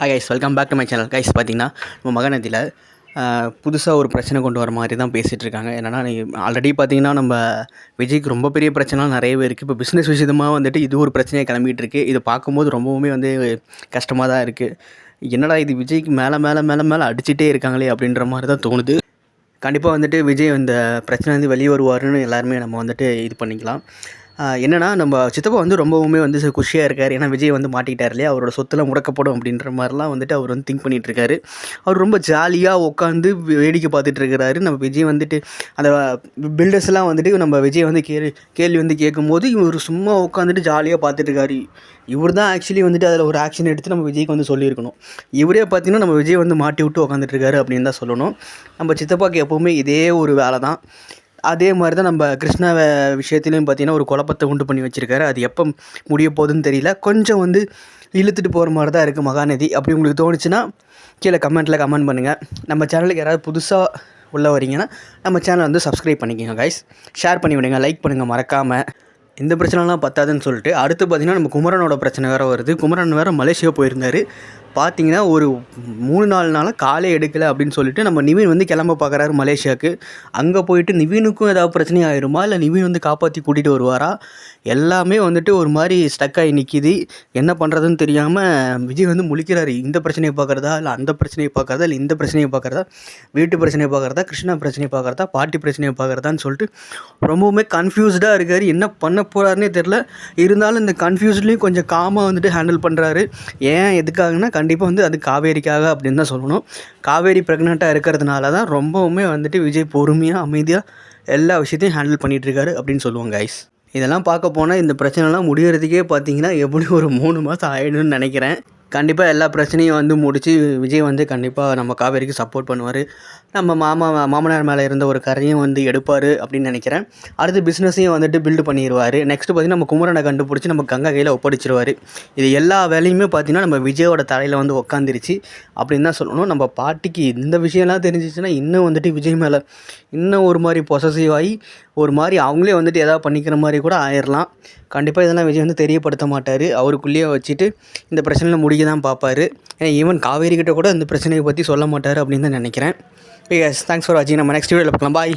Guys welcome back to my channel. Guys பார்த்தீங்கன்னா நம்ம மகாநதியில் புதுசாக ஒரு பிரச்சனை கொண்டு வர மாதிரி தான் பேசிகிட்டு இருக்காங்க. என்னென்னா ஆல்ரெடி பார்த்தீங்கன்னா நம்ம விஜய்க்கு ரொம்ப பெரிய பிரச்சனைலாம் நிறையவே இருக்குது. இப்போ பிஸ்னஸ் விஷயமாக வந்துட்டு இது ஒரு பிரச்சனையாக கிளம்பிகிட்டு இருக்குது. இதை பார்க்கும்போது ரொம்பவுமே கஷ்டமாக தான் இருக்குது. என்னடா இது விஜய்க்கு மேலே மேலே மேலே மேலே அடிச்சுட்டே இருக்காங்களே அப்படின்ற மாதிரி தான் தோணுது. கண்டிப்பாக விஜய் இந்த பிரச்சனை வெளியே வருவாருன்னு எல்லாருமே நம்ம இது பண்ணிக்கலாம். என்னென்னா நம்ம சித்தப்பா ரொம்பவுமே குஷியாக இருக்கார். ஏன்னா விஜய் மாட்டிக்கிட்டார் இல்லையா, அவரோட சொத்துலாம் முடக்கப்படும் அப்படின்ற மாதிரிலாம் அவர் திங்க் பண்ணிகிட்ருக்காரு. அவர் ரொம்ப ஜாலியாக உட்காந்து வேடிக்கை பார்த்துட்டு இருக்கிறாரு. நம்ம விஜய் அந்த பில்டர்ஸ்லாம் நம்ம விஜய் கேள்வி கேட்கும்போது இவர் சும்மா உட்காந்துட்டு ஜாலியாக பார்த்துட்ருக்காரு. இவர் தான் ஆக்சுவலி அதில் ஒரு ஆக்ஷன் எடுத்து நம்ம விஜய்க்கு சொல்லியிருக்கணும். இவரே பார்த்தீங்கன்னா நம்ம விஜய் மாட்டி விட்டு உட்காந்துட்ருக்காரு அப்படின்னு தான் சொல்லணும். நம்ம சித்தப்பாவுக்கு எப்போவுமே இதே ஒரு வேலை தான். அதே மாதிரி தான் நம்ம கிருஷ்ணா விஷயத்துலையும் பார்த்திங்கன்னா ஒரு குழப்பத்தை உண்டு பண்ணி வச்சுருக்காரு. அது எப்போ முடிய போகுதுன்னு தெரியல. கொஞ்சம் இழுத்துட்டு போகிற மாதிரி தான் இருக்குது மகாநதி. அப்படி உங்களுக்கு தோணுச்சுன்னா கீழே கமெண்ட் பண்ணுங்கள். நம்ம சேனலுக்கு யாராவது புதுசாக உள்ள வரீங்கன்னா நம்ம சேனலை சப்ஸ்கிரைப் பண்ணிக்கோங்க கைஸ். ஷேர் பண்ணி விடுங்க, லைக் பண்ணுங்கள் மறக்காமல். இந்த பிரச்சனைலாம் பத்தாதுன்னு சொல்லிட்டு அடுத்து பார்த்திங்கன்னா நம்ம குமரனோட பிரச்சனை வேறு வருது. குமரன் வேறு மலேசியா போயிருந்தார். பார்த்திங்கன்னா ஒரு 3-4 நாளாக காலே எடுக்கலை அப்படின்னு சொல்லிட்டு நம்ம நிவின் கிளம்ப பார்க்குறாரு மலேசியாவுக்கு. அங்கே போயிட்டு நிவினுக்கும் ஏதாவது பிரச்சனை ஆகிருமா, இல்லை நிவின் காப்பாற்றி கூட்டிகிட்டு வருவாரா? எல்லாமே ஒரு மாதிரி ஸ்டக் ஆகி நிற்கிது. என்ன பண்ணுறதுன்னு தெரியாமல் விஜய் முழிக்கிறாரு. இந்த பிரச்சனையை பார்க்குறதா, இல்லை அந்த பிரச்சனையை பார்க்குறதா, இல்லை இந்த பிரச்சனையை பார்க்குறதா, வீட்டு பிரச்சனையை பார்க்குறதா, கிருஷ்ணா பிரச்சனையை பார்க்குறதா, பாட்டி பிரச்சனையை பார்க்குறதான்னு சொல்லிட்டு ரொம்பவுமே கன்ஃபியூஸ்டாக இருக்கார். என்ன பண்ண போகிறாருன்னே தெரில. இருந்தாலும் இந்த கன்ஃபியூஸ்ட்லேயும் கொஞ்சம் காமாக ஹேண்டில் பண்ணுறாரு. ஏன் எதுக்காகனா கண்டிப்பாக அது காவேரிக்காக அப்படின்னு தான் சொல்லணும். காவேரி ப்ரெக்னெண்ட்டாக இருக்கிறதுனால தான் ரொம்பவுமே விஜய் பொறுமையாக அமைதியாக எல்லா விஷயத்தையும் ஹேண்டில் பண்ணிகிட்ருக்காரு அப்படின்னு சொல்லுவாங்க கைஸ். இதெல்லாம் பார்க்க போனால் இந்த பிரச்சனைலாம் முடிகிறதுக்கே பார்த்திங்கன்னா எப்படி ஒரு 3 மாதம் ஆகிடும்னு நினைக்கிறேன். கண்டிப்பாக எல்லா பிரச்சனையும் முடித்து விஜய் கண்டிப்பாக நம்ம காவேரிக்கு சப்போர்ட் பண்ணுவார். நம்ம மாமனார் மேலே இருந்த ஒரு கரையும் எடுப்பார் அப்படின்னு நினைக்கிறேன். அடுத்து பிஸ்னஸையும் பில்டு பண்ணிடுவார். நெக்ஸ்ட்டு பார்த்திங்கன்னா நம்ம குமரனை கண்டுபிடிச்சி நம்ம கங்கா கையில் ஒப்படைச்சிருவார். இது எல்லா வேலையுமே பார்த்திங்கன்னா நம்ம விஜயோட தலையில் உட்காந்துருச்சு அப்படின்னு தான் சொல்லணும். நம்ம பாட்டிக்கு இந்த விஷயம்லாம் தெரிஞ்சிச்சுன்னா இன்னும் விஜய் மேலே இன்னும் ஒரு மாதிரி பொசசிவ் ஆகி ஒரு மாதிரி அவங்களே எதாவது பண்ணிக்கிற மாதிரி கூட ஆயிடலாம். கண்டிப்பாக இதெல்லாம் விஜய் தெரியப்படுத்த மாட்டார். அவருக்குள்ளேயே வச்சுட்டு இந்த பிரச்சனையில் முடிக்க தான் பார்ப்பார். ஏன்னா ஈவன் காவேரி கிட்ட கூட இந்த பிரச்சனையை பற்றி சொல்ல மாட்டார் அப்படின்னு தான் நினைக்கிறேன். தேங்க்ஸ் ஃபார் வாட்சிங். நம்ம நெக்ஸ்ட் வீடியோவில் பார்க்கலாம். பாய்.